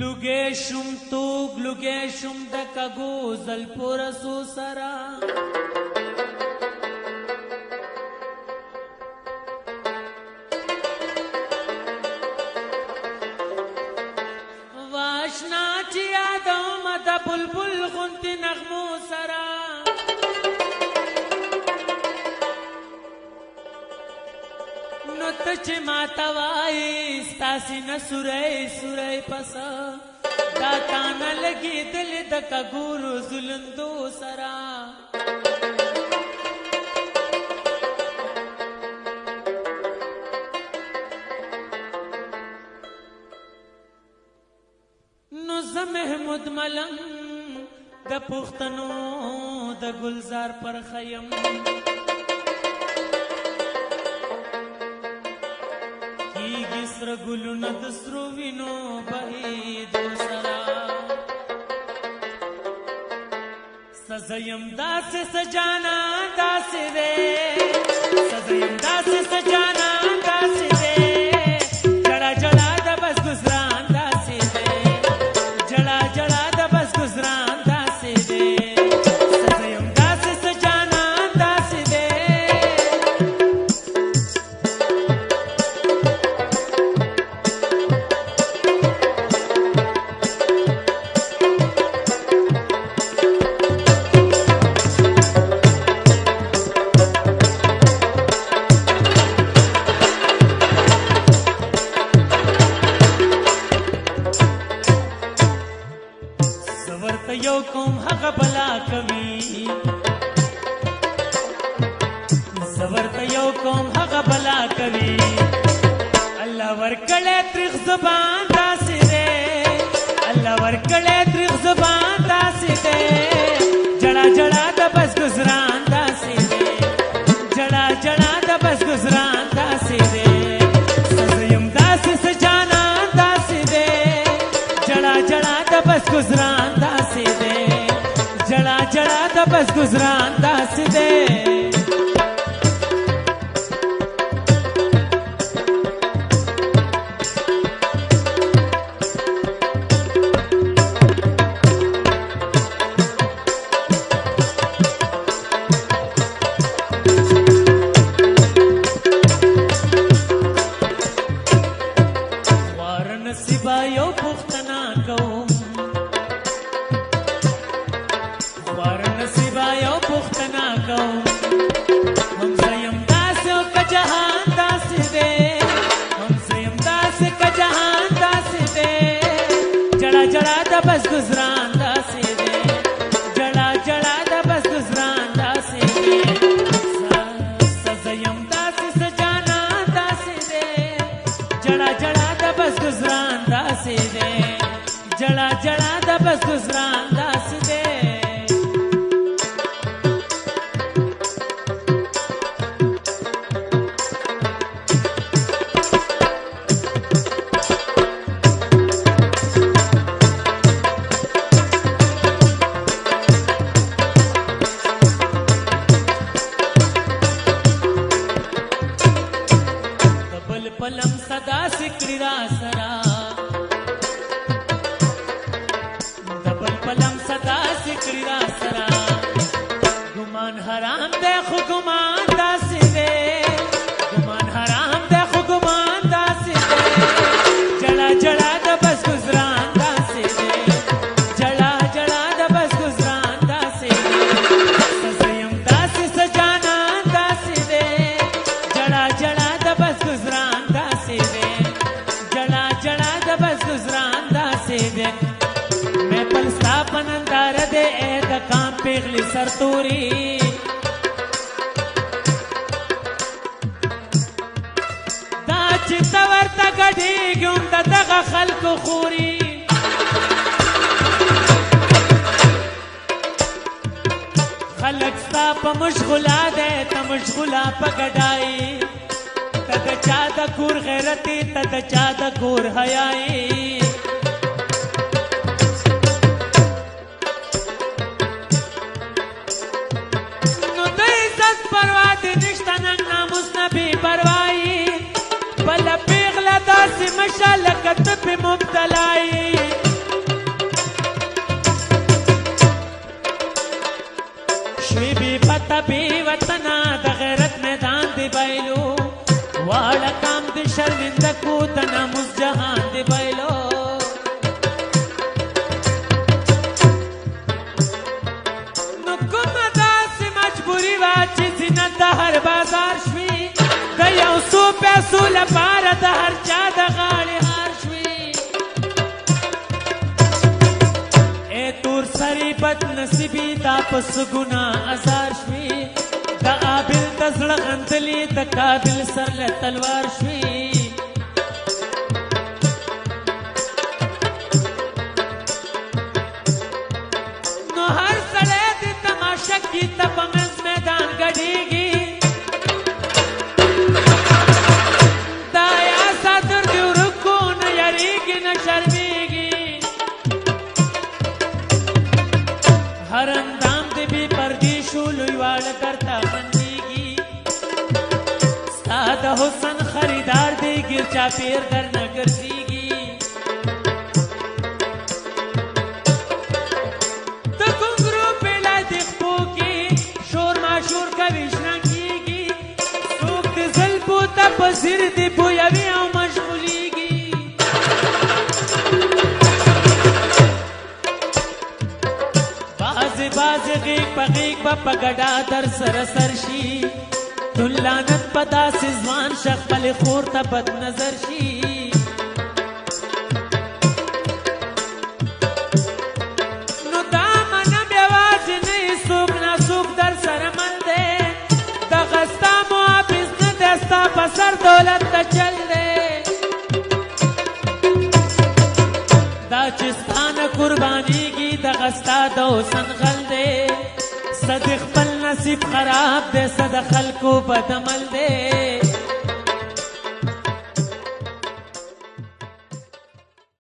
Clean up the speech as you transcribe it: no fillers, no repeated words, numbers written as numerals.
लुगेशुम तूग लुगेशुम द कगो जलपुरसो सरा वाशना चिया दो मद बुलबुल गुंती नगमो सरा नुतच मातवाई स्तासी न सुरई सुरई पसा दाता न लगी दिल दक गुरु जुलंदो सरा नुज़ महमूद मलंग द पुख्तनो द गुलजार पर खयम गिस्र गुलुन दस्रु विनो बही दोसरा सजयम दास सजाना दास रे सजयम दास सजाना दास रे जड़ा जड़ा द बस गुजरान दास रे जड़ा जड़ा द बस गुजरान दास रे सजयम दास सजाना दास रे यो कोम हक बला कवि जबरत यो कोम हक बला कवि अल्लाह वर्कले त्रिख जुबान दास रे अल्लाह वर्कले त्रिख जुबान दास रे जड़ा जड़ा द बस गुजरान दास रे जड़ा जड़ा द बस गुजरान दास रे सजयम दास सजाना दास रे जड़ा जड़ा द बस गुजरान दास दे जड़ा जड़ा द बस गुजरान दास दे वारन सिबायो पुख्तना कौम पुख्तना कौम हम सयम दास का जहान दास दे हम सयम दास का जहान दास दे जड़ा जड़ा द बस गुजरान दास दे जड़ा जड़ा द बस गुजरान दास दे सजयम दास सजाना दास दे जड़ा जड़ा द बस गुजरान दास दे जड़ा जड़ा द बस गुजरान दास दे पलम सदा सिकड़ा सरा डबल पलम सदा सिकड़ा सरा गुमान हराम देखो गुमान दास दे गुमान हराम देखो गुमान दास दे जड़ा जड़ा द बस गुजरान दास दे जड़ा जड़ा द बस गुजरान दास दे सजयम दास सजाना दास दे जड़ा जड़ा द बस गुजरान जड़ा जड़ा द बस गुजरान दास दे मैं पलसा पनंदार दे ए द काम पिघली सरतूरी दा चितवर ता गढ़ी गुम द दगा खल्क खूरी खलक सा प मशगुला दे त मशगुला प गडाई तद चाद कूर गैरती तद चाद कूर हयाई नु दे इज्जत परवाद निश्ता नंग नामुस नबी परवाई बल पिघला दास मशालकत पे मुब्तलाई وطنا د غیرت میدان دی بایلو واړه کام دی شرمنده کو تناموس جهان دی بایلو نو کومه داسې مجبوري وه چې زینت د هر بازار شوي د یو څو پیسو لپاره د هر چا د غاړې هار شوي ای تور سری بد نصیبي دا پس ګناه ازار شوي د عابل د زړه غندلې د قابل سر له تلوار شوي نو هر سړی د تماشه کې ته په منځ میدان ګډېږي دا یا ساتر دې ورکو نه یریږي نه شرمېږي هر اندام دې بې پردې شو لوی واړه درته خندېږي ستا د حسن خریدار دی ګیر چاپېر درنه ګرځېږي د ګونګرو پیله دې خپو کې شور ماشور کوي شرنګېږي څوک د زلفو ته په ځیر دې بویوي او مشغولېږي بازې غیږ په غیږ به په ګډا در سره سر شي دون لعنت په داسې ځوان شه خپلې خور ته بد نظر شي نو دا منم یوازې نه یې څوک ناڅوک در سره مل دی دغه ستا محافظ نه دی ستا په سر دولت ته چل دی دا چې ستا نه قربانېږي دغه ستا د حسن غل دی صد خپل نصیب خراب دی صد خلکو بد عمل دی